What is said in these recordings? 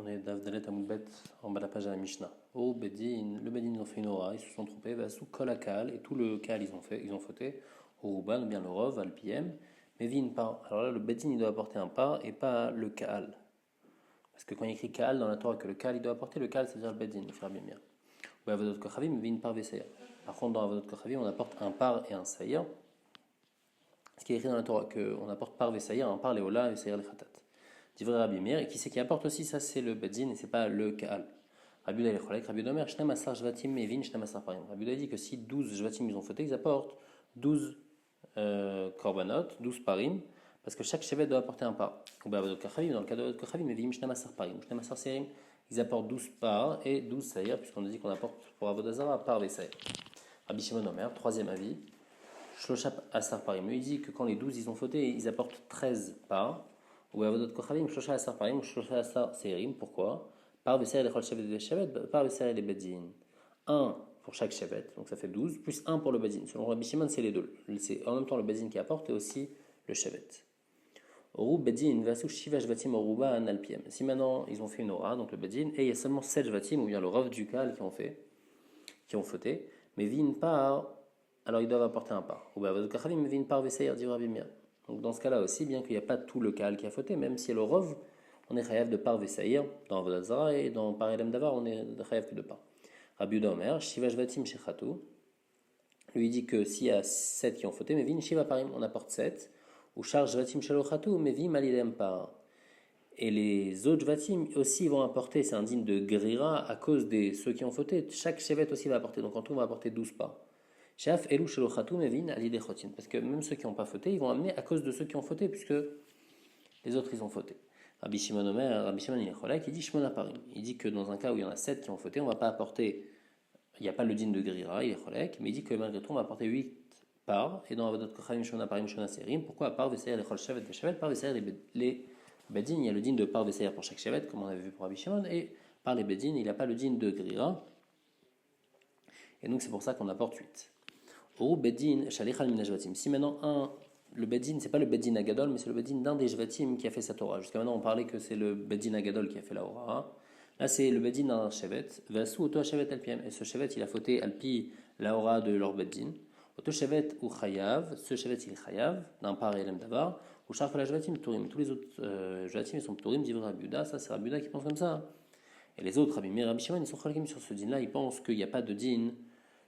On est d'Avdalet Amoubet en bas de la page à la Mishnah. Oh, Bedin, le Bedin ils ont fait une aura, ils se sont trompés, sous Kolakal, et tout le Kal ils ont fauté, au Ruban, ou bien le Rov, Alpiem, mais vin pas. Alors là, le Bedin il doit apporter un pas et pas le Kal. Parce que quand il écrit Kal dans la Torah, que le Kal il doit apporter, le Kal c'est-à-dire le Bedin, il fera bien bien. Ou Avodot Kochavim, vin par Vesaïr. Par contre, dans Avodot Kochavim, on apporte un par et un Saïr. Ce qui est écrit dans la Torah, qu'on apporte par Vesaïr, un par Léola et Saïr le Khatat. Divrei Rabbi Meir, et qui c'est qui apporte aussi ça, c'est le Bedzin et c'est pas le Kaal. Rabbi Uda Lecholek, Rabbi Uda Omer, Shnem Asar Jvatim Mevin, Shnem Asar Parim. Rabbi Uda dit que si 12 Jvatim ils ont fauté, ils apportent 12 Korbanot, 12 Parim, parce que chaque Shevet doit apporter un par. Ou dans le cas de Kachavim, Mevim, Shnem Asar Parim, Shnem Asar Serim, ils apportent 12 par et 12 Saïr, puisqu'on a dit qu'on apporte pour Avodazara par les Saïr. Rabbi Shimon Omer, troisième avis, Shloshap Asar Parim. Lui, il dit que quand les 12 ils ont fauté, ils apportent 13 par. Ou Avodot Kochavim, Shloshah Asar Parim, Shloshah Asar Seirim. Pourquoi? Par Vesaïr les Chol Shevet et Shevet, par Vesaïr les Bedin. Un pour chaque Shevet, donc ça fait 12, plus un pour le Bedin. Selon Rabbi Shimon, c'est les deux. C'est en même temps le Bedin qui apporte et aussi le Shevet. Oru Bedin, Vasu Shiva Jvatim Oruba Analpiem. Si maintenant ils ont fait une aura, donc le Bedin, et il y a seulement 7 Jvatim, ou bien le Rav du Kal qui ont fauté, mais vin par, alors ils doivent apporter un par. Ou Avodot Kochavim, vin par Vesaïr, dit Rabbi Meir. Donc dans ce cas-là aussi, bien qu'il n'y a pas tout le Kaal qui a fauté, même si le Rov, on est chayav de par Vesaïr, dans Avodat Zara, et dans par Elem Davar, on est chayav que de par. Rabbi Uda Omer, Shiva Jvatim Shechatou, lui dit que s'il y a 7 qui ont fauté, mais vin Shiva Parim, on apporte 7, ou charge Jvatim Shelochatou, mais vin Malidem par. Et les autres Jvatim aussi vont apporter, c'est un digne de Grira à cause de ceux qui ont fauté. Chaque Shevet aussi va apporter, donc en tout on va apporter 12 pas. Shaf Elou Shelochatou Mevin Ali Dechotin. Parce que même ceux qui n'ont pas fauté, ils vont amener à cause de ceux qui ont fauté, puisque les autres ils ont fauté. Rabbi Shimon Omer, Rabbi Shimon il est cholak, il dit Shmona Parim. Il dit que dans un cas où il y en a 7 qui ont fauté, on ne va pas apporter, il n'y a pas le digne de Grira, il est cholak, mais il dit que malgré tout on va apporter 8 parts, et dans Avodot Kochavim Shmona Parim Shmona Serim. Pourquoi par Vesaïr les Chol Shevet Veshevet, par Vesaïr les Bedin, il y a le digne de par Vesaïr pour chaque Shevet, comme on avait vu pour Rabbi Shimon, et par les Bedin, il n'y a pas le digne de Grira, et donc c'est pour ça qu'on apporte 8. Ou Bedin, Shalichal Minajvatim. Si maintenant le Bedin, c'est pas le Bedin Agadol, mais c'est le Bedin d'un des Jvatim qui a fait cette aura. Jusqu'à maintenant, on parlait que c'est le Bedin Agadol qui a fait la aura. Là, c'est le Bedin d'un Shevet. Vasu Oto Shevet Alpiem. Et ce Shevet, il a fauté Alpi la aura de leur Bedin. Oto Shevet ou Chayav. Ce Shevet, il est Chayav, d'un par Elem Davar. Ou Sharf la Jvatim Tourim. Tous les autres Jvatim, ils sont Tourim, dit Rabbi Uda. Ça, c'est Rabbi Uda qui pense comme ça. Et les autres, Rabbi Meir, Rabbi Shimon, ils sont Chalkim sur ce din-là. Ils pensent qu'il n'y a pas de din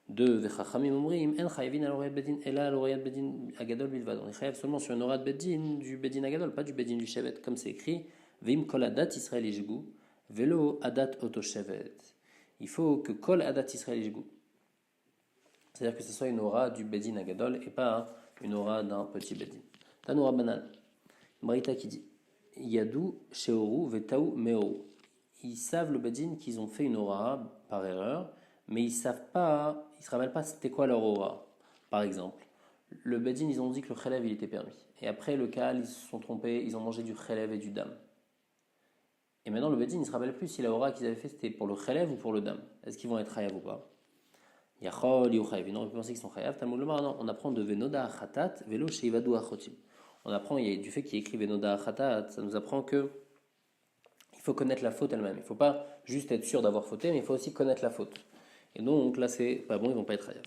de Vechachamim Omrim, En Chayavin al Orayat Bedin, Ela al Orayat Bedin Agadol Bilvad. On est chayav seulement sur une Orayat Bedin du Bedin Agadol, pas du Bedin du Shevet, comme c'est écrit Vim Kol Adat Israël Yishgu, Velo Adat Oto Shevet. Il faut que Kol Adat Israël Yishgu. C'est-à-dire que ce soit une aura du Bedin Agadol et pas une aura d'un petit Bedin. Tanoura Banan, Marita qui dit Yadou Sheoru Vetaou Meoru. Ils savent le Bedin qu'ils ont fait une aura par erreur, mais ils savent pas, ils se rappellent pas c'était quoi leur aura. Par exemple, le Bedin, ils ont dit que le Khelev il était permis. Et après le Kaal, ils se sont trompés, ils ont mangé du Khelev et du Dam. Et maintenant le Bedin, il se rappelle plus si la aura qu'ils avaient fait c'était pour le Khelev ou pour le Dam. Est-ce qu'ils vont être Chayav ou pas? Yachol, Yochayev. Non, on peut penser qu'ils sont Chayav. Talmud Lomar, non, on apprend de Venoda Achatat, Velo Sheivadu Achotim. On apprend, il y a du fait qu'il écrit Venoda Achatat, ça nous apprend que il faut connaître la faute elle-même. Il ne faut pas juste être sûr d'avoir fauté, mais il faut aussi connaître la faute. Et donc là, c'est pas bon, ils vont pas être Chayav.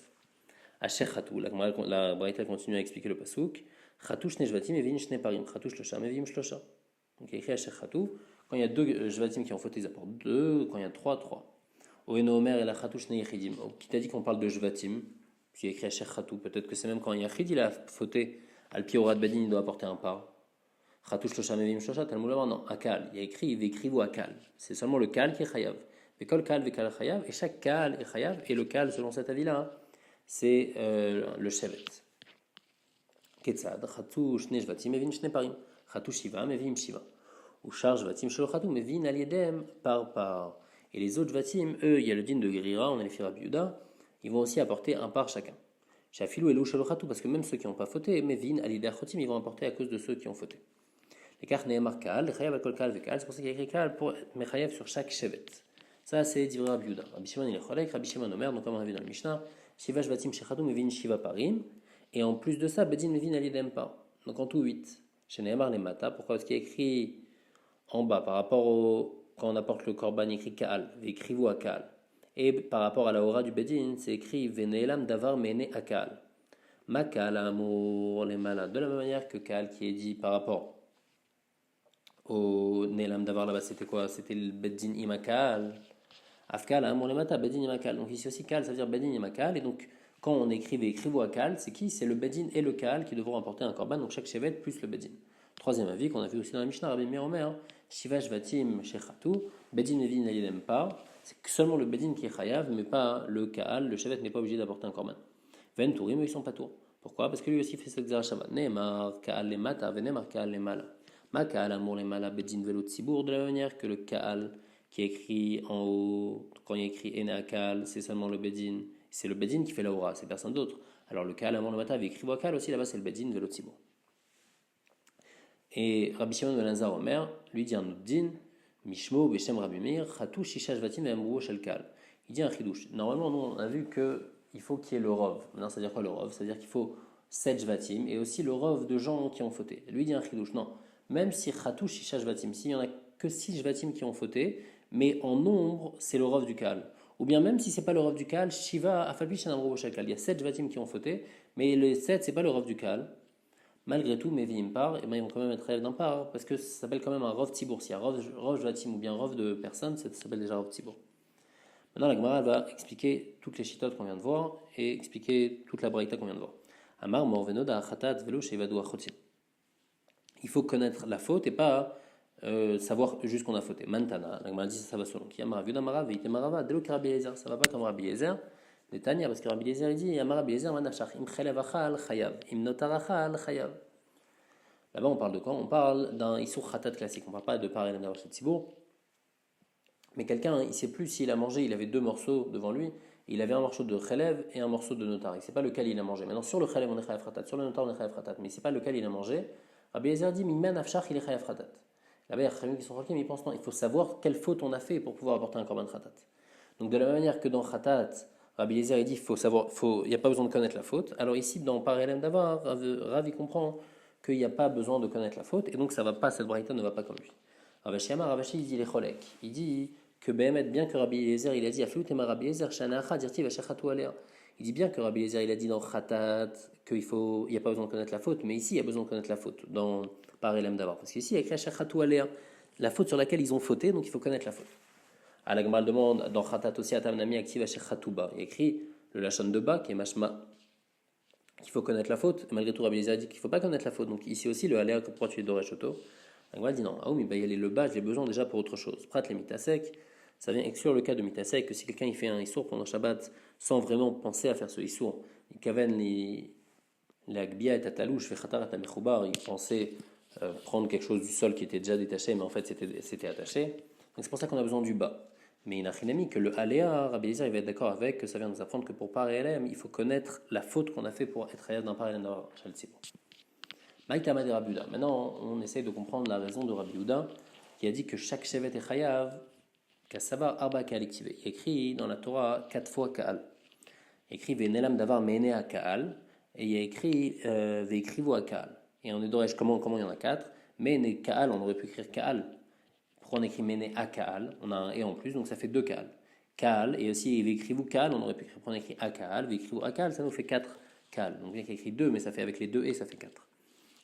Asher Chatou, la Braïta continue à expliquer le pasouk. Chatou shne jvatim evin shne parim. Chatou shlosha mevim shlosha. Donc il y a écrit Asher Chatou. Quand il y a deux jvatim qui ont fauté, ils apportent deux. Quand il y a trois, trois. Oeno Omer et la Chatou shne yechidim. Qui t'a dit qu'on parle de jvatim? Puis il y a écrit Asher Chatou. Peut-être que c'est même quand Yachid il a fauté. Al-Pi Orad Badin, il doit apporter un par. Chatou shlosha mevim shlosha. Talmud Lomar, non. Akal. Il y a écrit Vekrivu Akal. C'est seulement le Kal qui est Chayav. Vekol Kal Vekal Chayav. Et chaque Kal est Chayav. Et le Kal, selon cet avis-là, c'est le Shevet. Ketzad, Chatou shne jvatim mevin shne parim. Chatou shiva mevim shiva. Ou charge jvatim shelo chatou mevin aliedem par. Et les autres jvatim, eux, il y a le din de Grira, on a les filles Rabbi Yehuda, ils vont aussi apporter un par chacun. Shafilou elo shelo chatou, parce que même ceux qui n'ont pas fauté, mevin alieder chotim, ils vont apporter à cause de ceux qui ont fauté. Les cartes ne'emar kal, chayav al kol kal vekal, c'est pour ça qu'il y a écrit kal pour mechayav sur chaque shevet. Ça, c'est Divrei Rabbi Yehuda. Rabbi Shimon il est cholek, Rabbi Shimon Omer, donc comme on a vu dans le Mishnah, Shiva Shvatim Shechadou Mevin Shiva Parim, et en plus de ça, Bedin Mevin Alidem Par. Donc en tout 8. Chez Nehemar les Mata, pourquoi? Parce qu'il y a écrit en bas par rapport quand on apporte le korban, écrit Kaal, écrivez à Kaal. Et par rapport à la aura du Bedin, c'est écrit Venelam davar mene akal. Ma Kaal amour les malades. De la même manière que Kaal qui est dit par rapport au Nelam davar là-bas, c'était quoi? C'était le Bedin imakal. Afkal amour les mata, Bedin imakal. Donc ici aussi Kaal, ça veut dire Bedin imakal. Et donc quand on écrit écrivez à Kaal, c'est qui? C'est le Bedin et le Kaal qui devront apporter un korban, donc chaque chevet plus le Bedin. Troisième avis qu'on a vu aussi dans la Mishnah, Rabbi Meir Omer, Shiva Shvatim Shechatou, Bedin Mevin n'aime pas, c'est seulement le Bedin qui est chayav, mais pas le Kaal, le chevet n'est pas obligé d'apporter un korban. Ven Tourim, ils sont pas tours. Pourquoi? Parce que lui aussi fait cette Zerachava. Neemar Kaal le mata, Venemar Kaal le mala. Ma Kaal amour le mala, Bedin velo tzibour, de la même manière que le Kaal qui est écrit en haut, quand il est écrit Ene Kaal, c'est seulement le Bedin, c'est le Bedin qui fait la aura, c'est personne d'autre. Alors le Kaal amour le mata, avec écrit Kaal aussi, là-bas c'est le Bedin velo tzibour. Et Rabbi Shimon ben Lazar Omer lui dit un autre din, Mishmo Beshem Rabbi Meir, Chatou Shisha Shvatim et Shel Kal. Il dit un chidouche. Normalement, nous on a vu qu'il faut qu'il y ait le rov. Maintenant, ça veut dire quoi le rov? Ça veut dire qu'il faut 7 Shvatim et aussi le rov de gens qui ont fauté. Lui dit un chidouche. Non, même si Chatou Shisha Shvatim, s'il n'y en a que 6 Shvatim qui ont fauté, mais en nombre, c'est le rov du Kal. Ou bien même si c'est pas le rov du Kal, Shiva Afalpi Shanamro Shel Kal. Il y a 7 Shvatim qui ont fauté, mais les 7, c'est pas le rov du Kal. Malgré tout, mes vies part, et ben ils vont quand même être élèves d'un part, parce que ça s'appelle quand même un rov tibour. S'il y a rov jvatim ou bien rov de personnes, ça s'appelle déjà rov tibour. Maintenant, la Gemara va expliquer toutes les chitotes qu'on vient de voir et expliquer toute la braïta qu'on vient de voir. Amar morvenoda achatat velo shevadu achotim. Il faut connaître la faute et pas savoir juste qu'on a fauté. Mantana, la Gemara dit ça va selon qui. Amar viudamara veitemarava delo Rabbi Eliezer. Ça va pas comme Rabbi Eliezer. Netanya, parce que Rabbi Eliezer il dit Amar Rabbi Eliezer manachach im chelev achal chayav im notarachal chayav. Là-bas, on parle de quoi? On parle d'un Issour Khatat classique. On ne parle pas de pareil d'avoir chez Tzibour. Mais quelqu'un, il ne sait plus s'il a mangé, il avait 2 morceaux devant lui, il avait un morceau de Khelev et un morceau de Notar. Il ne sait pas lequel il a mangé. Maintenant, sur le Khelev, on est Chayav Khatat, sur le Notar, on est Chayav Khatat, mais il ne sait pas lequel il a mangé. Rabbi Eliezer dit Miman Afshach, il est Chayav Khatat. Là-bas, il y a Khamim qui sont tranquilles, mais ils pensent non, il faut savoir quelle faute on a fait pour pouvoir apporter un Korban Khatat. Donc, de la même manière que dans Khatat, Rabbi Eliezer il dit il n'y a pas besoin de connaître la faute. Alors, ici, dans Parelem Davar, Rav il comprend qu'il n'y a pas besoin de connaître la faute, et donc ça va pas, cette braïta ne va pas comme lui. Ravashi, il dit les cholek. Il dit que Behemet, bien que Rabbi Eliezer, il a dit Aflut et Rabbi Eliezer, Shanacha, Dirti, Vachachatu Alea. Il dit bien que Rabbi Eliezer, il a dit dans Khatat qu'il n'y a pas besoin de connaître la faute, mais ici, il y a besoin de connaître la faute, dans Parelem d'abord. Parce qu'ici, il y a écrit Vachachatu Alea, la faute sur laquelle ils ont fauté, donc il faut connaître la faute. À la Gemara demande, dans Khatat aussi, Atamnami, Aktiv, Vachachatu Ba. Il y a écrit le Lachon de Ba, qui est Mashma, qu'il faut connaître la faute. Et malgré tout, Rabbi Eliezer dit qu'il ne faut pas connaître la faute. Donc ici aussi, le aléa, pourquoi tu es Dorechoto? La dit non. Ah oui, mais le bas, je l'ai besoin déjà pour autre chose. Prat les mitasek, ça vient exclure le cas de mitasek, que si quelqu'un il fait un issour pendant Shabbat sans vraiment penser à faire ce issour, il kaven la gbia et atalouche, fait khatar et amechoubar, il pensait prendre quelque chose du sol qui était déjà détaché, mais en fait c'était attaché. Donc c'est pour ça qu'on a besoin du bas. Mais il a rien que le aléa, Rabbi Eliezer, il va être d'accord avec, que ça vient nous apprendre que pour parélem, il faut connaître la faute qu'on a fait pour être ayad d'un parélem dans Shaltzibo. Maïtama de Rabbi Yehuda. Maintenant, on essaye de comprendre la raison de Rabbi Yehuda, qui a dit que chaque shevet est chayav, kassava arba ka'al iktivé. Il écrit dans la Torah 4 fois ka'al. Il écrit venelam davar mene a ka'al, et il y a écrit veikrivo a ka'al. Et on est d'orège comment il y en a 4, mene ka'al, on aurait pu écrire ka'al. Pourquoi on écrit mene a ka'al? On a un et en plus, donc ça fait 2 ka'al. Ka'al, et aussi veikrivo ka'al, on aurait pu écrire, on écrit a ka'al, veikrivo a ka'al, ça nous fait 4 ka'al. Donc bien qu'il y a écrit 2, mais ça fait avec les 2 et ça fait 4.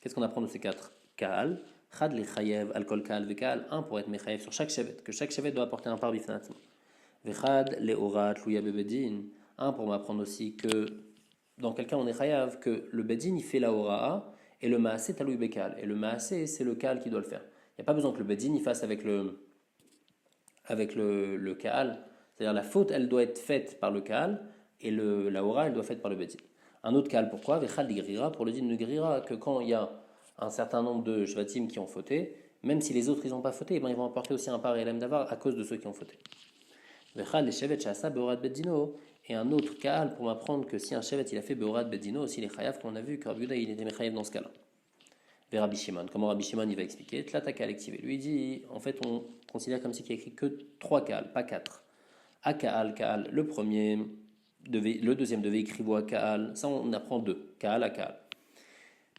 Qu'est-ce qu'on apprend de ces 4 Ka'al, Chad le chayev, alcool Ka'al, Veka'al, 1 pour être mechayev sur chaque chevet, que chaque chevet doit apporter un par bifnatzma. Vechad le orat, louya bebedin, 1 pour m'apprendre aussi que dans quelqu'un on est chayav, que le bedin il fait la ora'a et le maasé taloui bekal. Et le maasé c'est le Ka'al qui doit le faire. Il n'y a pas besoin que le bedin il fasse avec le Ka'al, c'est-à-dire la faute elle doit être faite par le Ka'al et la ora'a elle doit être faite par le bedin. Un autre cas, pourquoi? Vechal li grira, pour le din de grira, que quand il y a un certain nombre de shvatim qui ont fauté, même si les autres ils n'ont pas fauté, ben ils vont apporter aussi un par elem davar à cause de ceux qui ont fauté. Vechal le shevet shasa beorat bedino, et un autre cas pour m'apprendre que si un shevet il a fait beorat bedino, aussi les chayav, comme on a vu que Rabbi Yehuda il était mechayav dans ce cas-là. Vers Rabbi Shimon, comment Rabbi Shimon il va expliquer? Tlata ka'al activé. Lui il dit, en fait on considère comme si qu'il y a écrit que 3 ka'al, pas 4. A ka'al, le premier. Le deuxième devait écrire à Kaal, ça on apprend 2, Kaal à Kaal.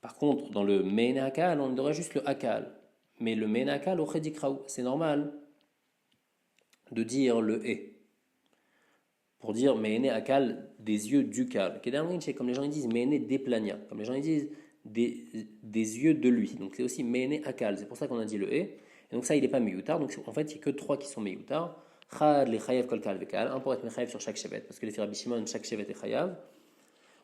Par contre, dans le Mene à Kaal, on aurait juste le Akal. Mais le Mene à Kaal au Chedikraou, c'est normal de dire le et. Pour dire Meene Akal, des yeux du Kal. Comme les gens ils disent Meene Deplania. Comme les gens ils disent des yeux de lui. Donc c'est aussi Meene Akal. C'est pour ça qu'on a dit le et. Et donc ça, il n'est pas Meyutar. Donc en fait, il n'y a que trois qui sont Meyutar. Chad, les Chayav, Kol Kal, Vekal. Un pour être Mechayav sur chaque Shevet. Parce que les Rabbi Shimon, chaque Shevet est Chayav.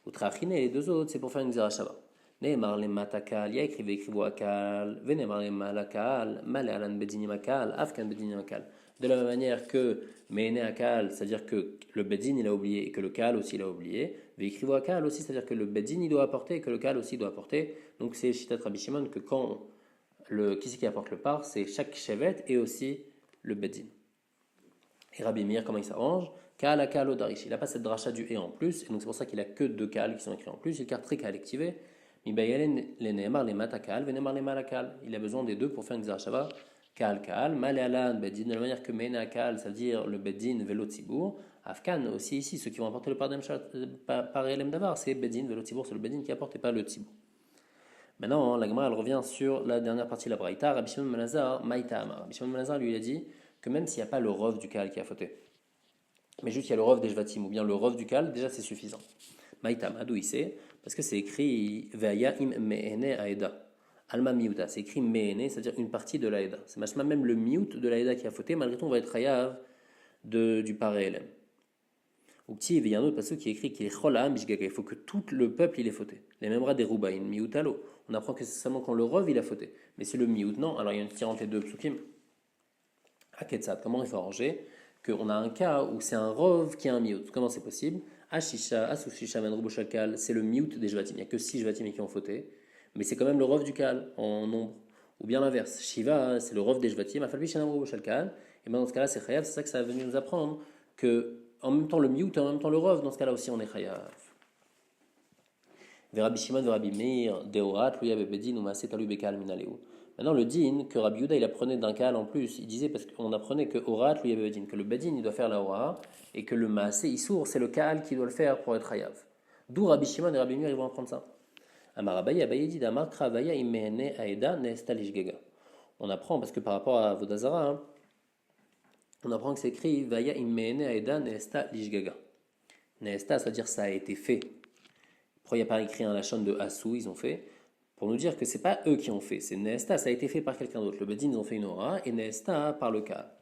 Ou Trachine, et les deux autres, c'est pour faire une Xerashava. Neemar le Matakal, ya écrivez Akal. Venemar le Malakal, Male Alan Bedinim Akal, Afkan Bedinim Akal. De la même manière que Meene Akal, c'est-à-dire que le Bedin il a oublié et que le Kal aussi il a oublié. Veikrivo Akal aussi, c'est-à-dire que le Bedin il doit apporter et que le Kal aussi doit apporter. Donc c'est Shitat Rabbi Shimon que quand qui c'est qui apporte le par, c'est chaque Shevet et aussi le Bedin. Et Rabbi Meir, comment il s'arrange? Kal Akal Odarish. Il n'a pas cette dracha du et en plus, et donc c'est pour ça qu'il a que deux Kal qui sont écrits en plus. Il garde très Kal activé. Il a besoin des deux pour faire une Xerashava. Kal Kal, Malealan, Bedin, de la manière que Meena Kal, c'est-à-dire le Bedin, Velo Tzibour. Afkan aussi ici, ceux qui vont apporter le par Elem Davar, c'est Bedin, Velo Tzibour, c'est le Bedin qui apporte et pas le Tzibour. Maintenant, la Gemara elle revient sur la dernière partie de la Braïta. Rabbi Shimon ben Elazar, Maïta Amar. Rabbi Shimon ben Elazar lui il a dit que même s'il n'y a pas le rov du Kal qui a fauté, mais juste il y a le rov des Jvatim ou bien le rov du Kal, déjà c'est suffisant. Maïtam, d'où il sait? Parce que c'est écrit Veaya im me'ene aeda. Alma miuta, c'est écrit me'ene, c'est-à-dire une partie de l'aeda. C'est même le miut de l'aeda qui a fauté, malgré tout on va être chayav du paré-elem. Ou petit, il y a un autre passage qui est écrit qu'il est cholam bishgaga, il faut que tout le peuple il ait fauté. Les mêmes rats des roubaïn, miutalo. On apprend que c'est seulement quand le rov il a fauté. Mais c'est le miut, non. Alors il y a une tirante les deux psukim. Aketsat, comment il faut arranger? Qu'on a un cas où c'est un rov qui a un miut. Comment c'est possible? Ashisha, Asushisha, Venruboshakal, c'est le miut des Jvatim. Il n'y a que 6 Jvatim qui ont fauté, mais c'est quand même le rov du Kal en nombre. Ou bien l'inverse. Shiva, c'est le rov des Jvatim. Afalbi Shanam Ruboshakal. Et bien dans ce cas-là, c'est Chayav. C'est ça que ça a venu nous apprendre. Que en même temps le miut et en même temps le rov, dans ce cas-là aussi on est Chayav. Rabbi Shimon, Rabbi Meir, Deorat, Louya Bebedin, ou Maaseh Talu Bekal Minaleu. Maintenant, le din que Rabbi Yehuda il apprenait d'un Kal en plus, il disait parce qu'on apprenait que Orat, Louya Bebedin, que le Bedin il doit faire la Ora, et que le Maaseh Issour, c'est le Kal qui doit le faire pour être Hayav. D'où Rabbi Shimon et Rabbi Meir ils vont apprendre ça. Amar Abaye, Abaye dit Damar Kravaya Imehene Aeda Nesta Lishgaga. On apprend parce que par rapport à Vodazara, hein, on apprend que c'est écrit Vaya Imehene Aeda Nesta Lishgaga. Nesta, c'est-à-dire ça a été fait. Pourquoi il n'y a pas écrit un lachon de Assou, ils ont fait pour nous dire que c'est pas eux qui ont fait, c'est Nesta, ça a été fait par quelqu'un d'autre. Le Bedin, ils ont fait une aura, et Nesta par le cas.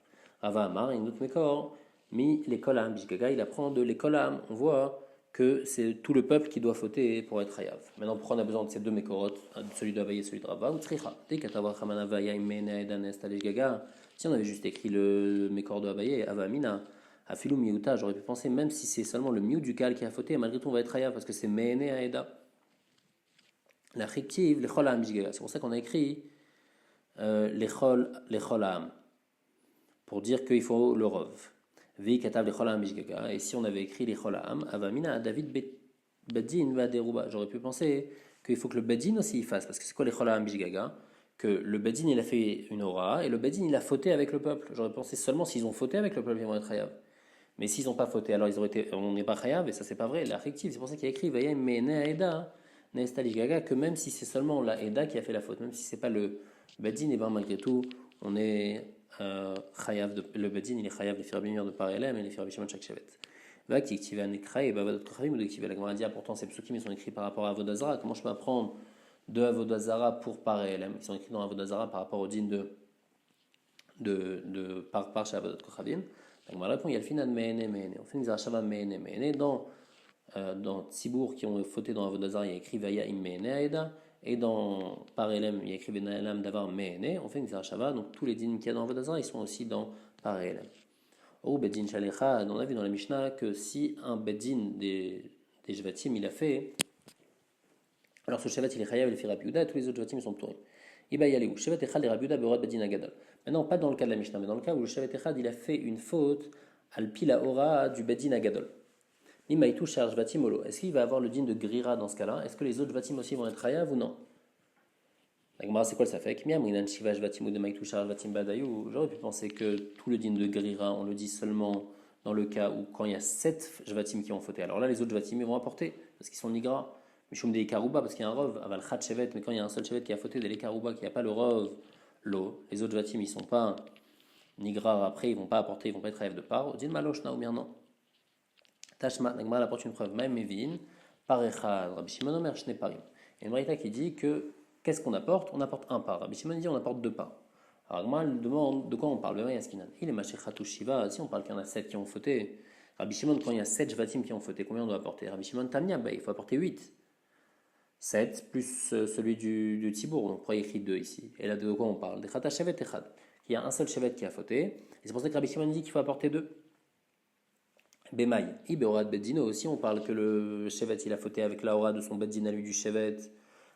Rava Amar, une autre mécor, mi l'écolam, Bishgaga, il apprend de l'écolam. On voit que c'est tout le peuple qui doit fauter pour être hayav. Maintenant, pourquoi on a besoin de ces deux mécorotes, celui de Havaï et celui de Rava, ou Tricha? Dès qu'Atavachamana Vaya, Imene, Eda, Nesta, Bishgaga, si on avait juste écrit le mécor de Havaï, Avamina, Afilou Miuta, j'aurais pu penser, même si c'est seulement le miu du Kal qui a fauté, malgré tout on va être hayav parce que c'est Mene Aeda. La chiktiv, les cholam bishgaga. C'est pour ça qu'on a écrit les cholam pour dire qu'il faut le rov. Vi katav les cholam bishgaga. Et si on avait écrit les cholam, avamina David bedin va deruba. J'aurais pu penser qu'il faut que le bedin aussi y fasse parce que c'est quoi les cholam bishgaga? Que le bedin il a fait une aura et le bedin il a fauté avec le peuple. J'aurais pensé seulement s'ils ont fauté avec le peuple ils vont être hayav. Mais s'ils n'ont pas fauté, alors ils auraient été, on n'est pas chayav et ça c'est pas vrai. La chiktiv, c'est pour ça qu'il y a écrit Vayem Mene Aeda. Que même si c'est seulement la Eda qui a fait la faute, même si c'est pas le Bedin, et bien malgré tout, on est chayav, le Bedin, il est chayav les firabimir de Parelem et les firabimir de chaque chevet. Va qui active un écran et va votre kravim ou d'activer la Gemara dit pourtant ces psukim ils sont écrits par rapport à Avodazara. Comment je peux apprendre de Avodazara pour Parelem? Ils sont écrits dans Avodazara par rapport au din de par chez Avodot Kochavim. La Gemara répond il y a le final Mene Mene. On fait une Zerachava Mene Mene dans Tzibour qui ont fauté dans Avodazara, il y a écrit Vaya im Meene Aeda, et dans Parelem, il y a écrit Venaelam Davar Meene, on fait une Zerachava, donc tous les dînes qu'il y a dans Avodazara, ils sont aussi dans Parelem. Ou Bedin Shalecha, on a vu dans la Mishnah que si un Bedin des Jvatim il a fait, alors ce Shevat il est Chayav, il fait Rabbi Yehuda, et tous les autres Jvatim ils sont Pturim. Iba Yaleu, Shevat Echad et Rabbi Yehuda Beorad Bedin Agadol. Maintenant, pas dans le cas de la Mishnah, mais dans le cas où le Shevat Echad il a fait une faute, al pila ora du Bedin Agadol. Nimaïtou charge Vatimolo. Est-ce qu'il va avoir le din de Grira dans ce cas-là? Est-ce que les autres Vatim aussi vont être Hayav ou non? La Gemara, c'est quoi le safek? J'aurais pu penser que tout le din de Grira, on le dit seulement dans le cas où quand il y a 7 Jvatim qui ont fauté. Alors là, les autres Jvatim ils vont apporter parce qu'ils sont Nigra. Mishum de Ekaruba parce qu'il y a un Rov. Aval Chat Shevet, mais quand il y a un seul Shevet qui a fauté de l'Ekaruba, qui n'a pas le Rov, l'eau, les autres Jvatim ils sont pas Nigrar après, ils vont pas apporter, ils vont pas être chayav de part. Odin maloshna ou bien non. Tashma, Nagmar apporte une preuve, même Mevin, par Echad, Rabbi Shimon Omer Shne Parim. Et une braïta qui dit que qu'est-ce qu'on apporte? On apporte un par. Rabbi Shimon dit on apporte deux par. Alors Nagmar demande de quoi on parle. Il est Mashechatu Shiva, si on parle qu'il y en a 7 qui ont fauté. Rabbi Shimon, quand il y a 7 Jvatim qui ont fauté, combien on doit apporter? Rabbi Shimon Tamnia, il faut apporter 8. 7 plus celui du Tibour, donc pourquoi il écrit 2 ici? Et là de quoi on parle? Des Chata Shevet Echad. Il y a un seul Shevet qui a fauté. Et c'est pour ça que Rabbi Shimon dit qu'il faut apporter 2. Bemaï, Ibeorad Beddino aussi, on parle que le Shevet il a fauté avec la aura de son Beddin à lui du Shevet.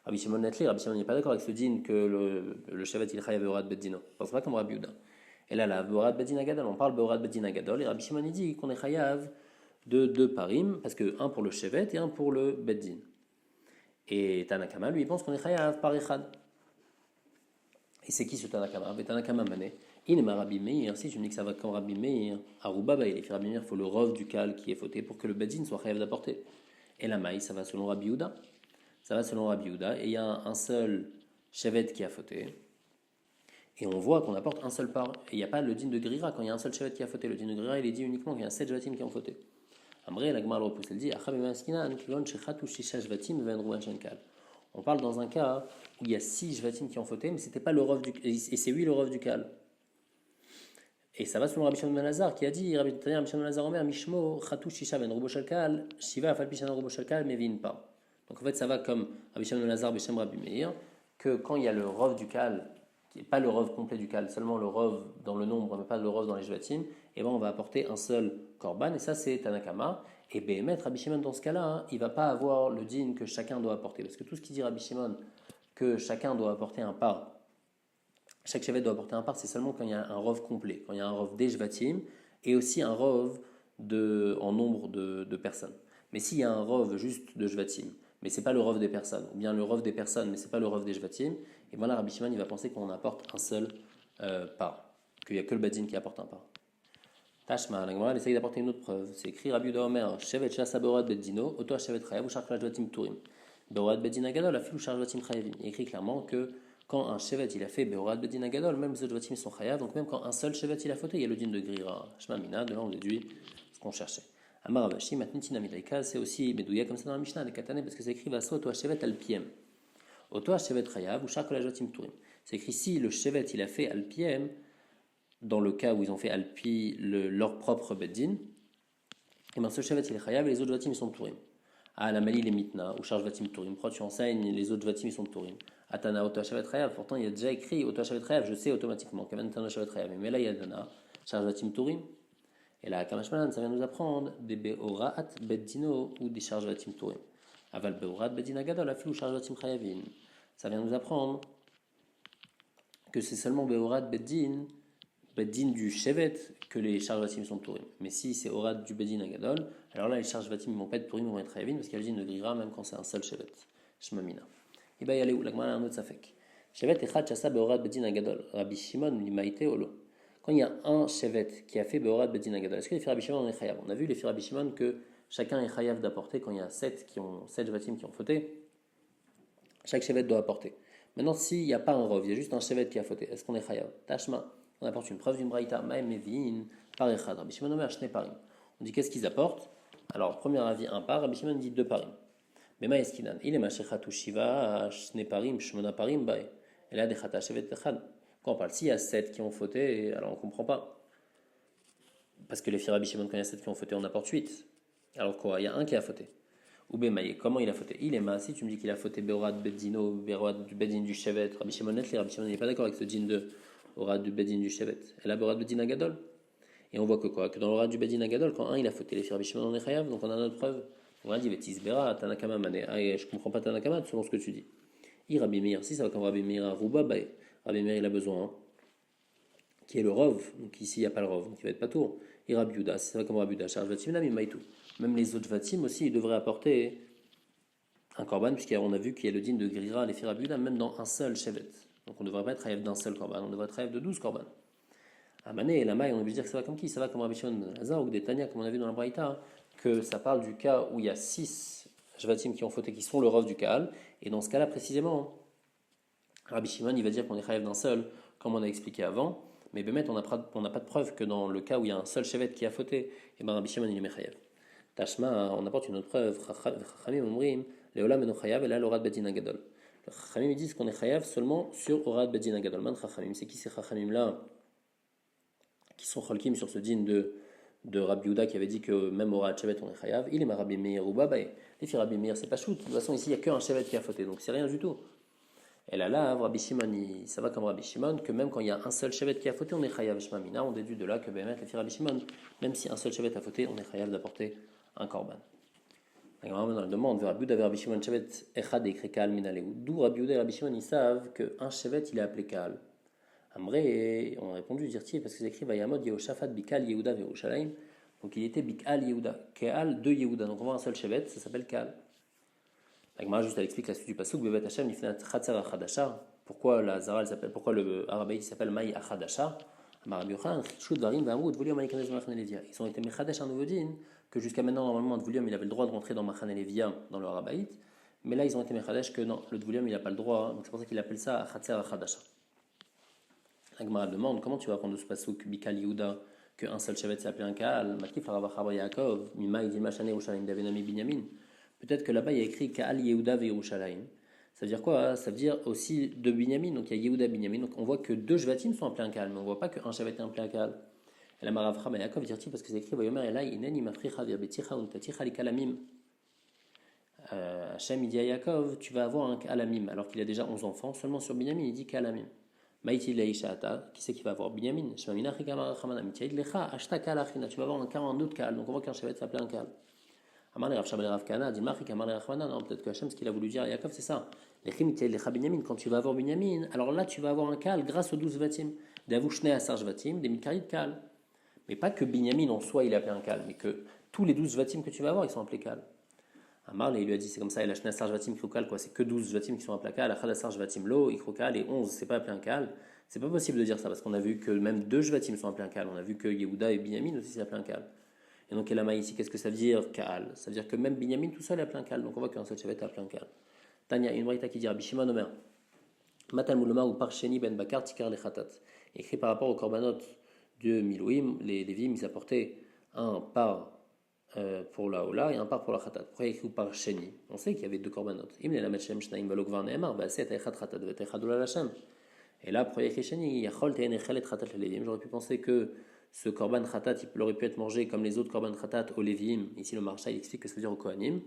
Rabbi Shimon Netli, Rabbi Shimon n'est pas d'accord avec ce din que le Shevet il chayav Beorad Beddino. C'est pas comme Rabbi Yehuda. Et là, la Beorad Beddin Agadol, on parle Beorad Beddin Agadol, et Rabbi Shimon il dit qu'on est chayav de 2 parim, parce que un pour le Shevet et un pour le Beddin. Et Tanakama, lui, il pense qu'on est chayav par Echad. Et c'est qui ce Tanakama? Tanakama Mané. Il est Rabbi Meir, si tu me dis que ça va comme Rabbi Meir, Aruba, il est fait Rabbi Meir, il faut le rov du cal qui est fauté pour que le Beddin soit chayav d'apporter. Et la maïs, ça va selon Rabbi Yehuda. Ça va selon Rabbi Yehuda. Et il y a un seul Shevet qui a fauté. Et on voit qu'on apporte un seul par. Et il n'y a pas le din de Grira. Quand il y a un seul Shevet qui a fauté, le din de Grira, il est dit uniquement qu'il y a 7 Jvatim qui ont fauté. Amré, la Gemara le repousse, elle dit on parle dans un cas où il y a 6 Jvatim qui ont fauté, mais ce n'était pas le rov du et c'est lui le rov du cal. Et ça va selon Rabbi Shimon ben Lazar qui a dit Rabbi Shimon ben Lazar Omer Mishmo Chatou Shisha ben Rubo Shalkal Shiva Afal Pishan Rubo Shalkal Mevin pas. Donc en fait ça va comme Rabbi Shimon ben Lazar Beshem Rabbi Meir que quand il y a le rov du cal qui n'est pas le rov complet du cal, seulement le rov dans le nombre mais pas le rov dans les Jvatim, et ben on va apporter un seul korban et ça c'est Tanakama. Et Behemet Rabbi Shimon dans ce cas-là il va pas avoir le din que chacun doit apporter parce que tout ce qui dit Rabbi Shimon que chacun doit apporter un par. Chaque Shevet doit apporter un par, c'est seulement quand il y a un rov complet, quand il y a un rov des Jvatim et aussi un rov en nombre de personnes. Mais s'il y a un rov juste de Jvatim, mais c'est pas le rov des personnes, ou bien le rov des personnes, mais c'est pas le rov des Jvatim, et voilà, Rabbi Shimon il va penser qu'on apporte un seul par, qu'il n'y a que le Badin qui apporte un par. Tashma, la Gemara essaye d'apporter une autre preuve. C'est écrit Rabbi Yehuda Omer, Shevet Shasa Beorad Beddino, Oto Shevet Chayav, ou Sharkla Jvatim Turim. Beorad Beddin Agadol, Afil ou Shar Jvatim Chayavim. Il écrit clairement que quand un Shevet il a fait Beorad Beddin Agadol, même les autres Jvatim sont Chayav, donc même quand un seul Shevet il a fauté, il y a le din de Grira. Shma Mina, de là on déduit ce qu'on cherchait. Amar Avashi, Matnitina Midaika, c'est aussi Medouya comme ça dans la Mishnah, des Katane, parce que c'est écrit Vaso Oto Shevet Alpiem. Oto Shevet Chayav, ou Sharkla Jvatim Turim. C'est écrit si le Shevet il a fait Alpiem, dans le cas où ils ont fait Alpi leur propre Beddin, et bien ce Shevet il est Chayav et les autres Jvatim ils sont Turim. Ah, la Mali les Mitna, ou charge Vatim Turim. Pourquoi tu enseignes les autres Vatim ils sont Turim? Atana Oto Shavet Chayav, pourtant il y a déjà écrit Oto Shavet Chayav, je sais automatiquement qu'il y a Atana Shavet Chayav, mais là il y a Dana, charge Vatim Turim. Et là, Kamashmalan, ça vient nous apprendre des Beorat Beddino ou des charge Vatim Turim. Aval Beorat Beddina Gadol, Afilou charge Vatim Chayavin. Ça vient nous apprendre que c'est seulement Beorat Beddin du Shevet que les charges Vatim sont Tourim. Mais si c'est Orat du Bedin Agadol, alors là les charges Vatim ne vont pas être Tourim, ils vont être Chayavin parce qu'il y a le din de Grira même quand c'est un seul Shevet. Shmamina. Il va y aller où la Gemara a un autre Safek. Shevet Echad Chassa Beorat Bedin Agadol. Rabbi Shimon Limaite Olo. Quand il y a un Shevet qui a fait Beorat Bedin Agadol, est-ce que les filles Rabbi Shimon on est Chayav? On a vu les filles Rabbi Shimon que chacun est Chayav d'apporter quand il y a 7 Vatim qui ont fauté. Chaque Shevet doit apporter. Maintenant, s'il n'y a pas un rov, il y a juste un Shevet qui a fauté, est-ce qu'on est Chayav? Tashma. On apporte une preuve d'une braïta, Maïm Mevin, par Echad. Rabbi Shimon Omer Shne Parim. On dit qu'est-ce qu'ils apportent? Alors, premier avis, un par, Rabbi Shimon dit 2 parim. Mais Maïskinan, il est Mashechatu Shiva, Shne Parim, Shmona Parim, Bae. Et là, Dechata Shevet Echad. Quand on parle, s'il y a 7 qui ont fauté, alors on ne comprend pas. Parce que les filles Rabbi Shimon, quand il y a 7 qui ont fauté, on apporte 8. Alors quoi? Il y a un qui a fauté. Ou Bemaï, comment il a fauté? Il est ma, si tu me dis qu'il a fauté Beorat Beddino, Beorat du Beddin du Shevet, Rabbi Shimon Netli, Rabbi Shimon n'est pas d'accord avec ce din de Orat du Bedin du Shevet. Et là, Orat Bedin Agadol. Et on voit que quoi? Que dans l'Orat du Bedin Agadol, quand un il a fauté, les filles Rabbi Shimon en est Chayav, donc on a notre preuve. On a dit Vétis Bera, Tanakama Mané. Ah, je comprends pas Tanakama selon ce que tu dis. Rabbi Meir, si ça va comme Rabbi Meir à Rouba, bah, Rabbi Meir il a besoin, hein, qui est le Rov, donc ici il n'y a pas le Rov, donc il va être pas tour. Rabbi Yehuda, si ça va comme Rabbi Yehuda, charge Vatim, Nami Maïtou. Même les autres Vatim aussi, ils devraient apporter un korban, puisqu'on a vu qu'il y a le din de Grira, les filles Rabbi Yehuda, même dans un seul Shevet. Donc on ne devrait pas être rêve d'un seul korban, on devrait être rêve de 12 korban. À Mané et la Maï, on a vu dire que ça va comme qui? Ça va comme Rabbi Shimon ben Lazar ou des Tanya, comme on a vu dans la Braïta, que ça parle du cas où il y a 6 Jvatim qui ont fauté, qui sont le Rov du Kaal. Et dans ce cas-là, précisément, Rabbi Shimon, il va dire qu'on est rêve d'un seul, comme on a expliqué avant, Mais Bémet, on n'a pas de preuve que dans le cas où il y a un seul Shevet qui a fauté, et ben Rabbi Shimon il est Mechayev. Tashma, on apporte une autre preuve. Chachamim omrim, Leolam eno chayav, et là l'orad bedin agadol. Les Chachamim disent qu'on est chayav seulement sur orad bedin agadol. Man Chachamim, c'est qui ces Chachamim là qui sont cholkim sur ce din de Rabbi Yehuda qui avait dit que même orad shevet on est chayav. Il est ma Rabbi Meir ou Babaye. Les filles Rabbi Meir, c'est pas shoot. De toute façon, ici il n'y a qu'un shevet qui a fauté, donc c'est rien du tout. Et là, Rabbi Shimon, ça va comme Rabbi Shimon, que même quand il y a un seul shevet qui a fauté, on est chayav shmamina. On déduit de là que les filles Rabbi Shimon, même si un seul shevet a fauté, on est chayav d'apporter un korban. Dans la demande, Rabbi Yehuda et Rabbi Shimon shevet echad écrit kal minaleu. D'où Rabbi Yehuda et Rabbi Shimon ils savent qu'un shevet il est appelé kal. Amré, on a répondu dirti parce que c'est écrit Vayamod Yehoshaphat Bikal Yehuda Verushalayim. Donc il était Bikal Yehuda, Keal de Yehuda. Donc on voit un seul shevet, ça s'appelle Kal. La Gemara juste elle explique la suite du pasuk Bevet Hashem Nifnat Chatzer Achadasha. Pourquoi la Zara s'appelle, pourquoi le Arabaït s'appelle Maï Achadasha? Rabbi Yochanan Chishut Varim Vamrut Volium Alikanez Machane Levia. Ils ont été Mechadesh un nouveau din que jusqu'à maintenant normalement Volium il avait le droit de rentrer dans Machane Levia dans le Arabaït, mais là ils ont été Mechadesh que non, le Volium il n'a pas le droit, donc c'est pour ça qu'il appelle ça Chatzer Achadasha. La Gemara demande comment tu vas apprendre de ce pasuk Bikal Yehuda qu'un seul shevet s'appelait un Kaal. Makif Rabba Yaakov Mima Idil Machane Yerushalayim Davenami Binyamin. Peut-être que là-bas il y a écrit Kaal Yehuda Verushalayim. Ça veut dire quoi? Ça veut dire aussi de Binyamin. Donc il y a Yehuda Binyamin. Donc on voit que deux Shvatim sont appelés un Kaal, mais on ne voit pas qu'un shevet est appelé un Kaal. Et la Mara Rabba Yaakov dit parce que c'est écrit Vayomer Elai Ineni Mafricha Virbeticha Untaticha Likalamim. Hachem il dit à Yaakov tu vas avoir un Kalamim alors qu'il a déjà 11 enfants. Seulement sur Binyamin il dit Kalamim. Maïti Leishaata, qui c'est qui va avoir Binyamin? Shmamina Chikamara Chamana, Mitiaïd Lecha, Ashta Kalachina, tu vas avoir un autre Kal, donc on voit qu'un chevet s'appelle un Kal. Amar le Rav Shabbat Rav Kana, Dilma Chikamara Rachmana, non, peut-être que Hachem, ce qu'il a voulu dire à Yaakov, c'est ça. Lechi Mitiaïd Lecha Binyamin, quand tu vas avoir Binyamin, alors là tu vas avoir un Kal grâce aux 12 Vatim. D'avushne Asar Vatim, des Mikarid Kal. Mais pas que Binyamin en soi il a appelé un Kal, mais que tous les 12 Vatim que tu vas avoir, ils sont appelés Kal. Amar, il lui a dit, c'est comme ça, il a Shna Asar Vatim Krokal, quoi, c'est que 12 Vatim qui sont appelés Kal, Achad Asar Vatim Lo, Ikrokal, et 11, c'est pas appelé un Kal. C'est pas possible de dire ça parce qu'on a vu que même deux Shvatim sont appelés un Kal. On a vu que Yehuda et Binyamin aussi s'appellent un Kal. Et donc Elama ici, qu'est-ce que ça veut dire Kal? Ça veut dire que même Binyamin tout seul est appelé un Kal. Donc on voit qu'un seul Shevet est appelé un Kal. Tanya, une braïta qui dit Rabbi Shimon Omer Matal Mouloma ou Parsheni Ben Bakar Tikar Lechatat. Écrit par rapport aux korbanot de Milouim, les Lévim, ils apportaient un par pour la Ola et un par pour la Khatat. Pourquoi il écrit par Sheni? On sait qu'il y avait deux korbanot. Im le Lamet Shem Shnaim Balokvar Neemar, Baset Echat Khatat Vetechad Ola Lashem. Et là, j'aurais pu penser que ce korban khatat, il aurait pu être mangé comme les autres korban khatat au Lévi'im. Ici, le Marsha, il explique que ça veut dire au Kohanim.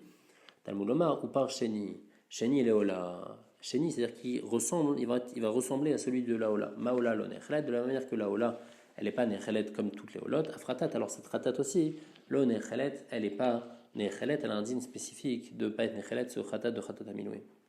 Talmud Lomar, ou par Sheni. Sheni, il est Ola. Sheni, c'est-à-dire qu'il ressemble, il va ressembler à celui de la Ola. Maola, lo nechelet, de la même manière que la Ola, elle n'est pas nechelet comme toutes les Olot. Afratat, alors cette khatat aussi, lo nechelet, elle n'est pas nechelet, elle a un din spécifique de ne pas être nechelet, ce khatat de khatat aminoué.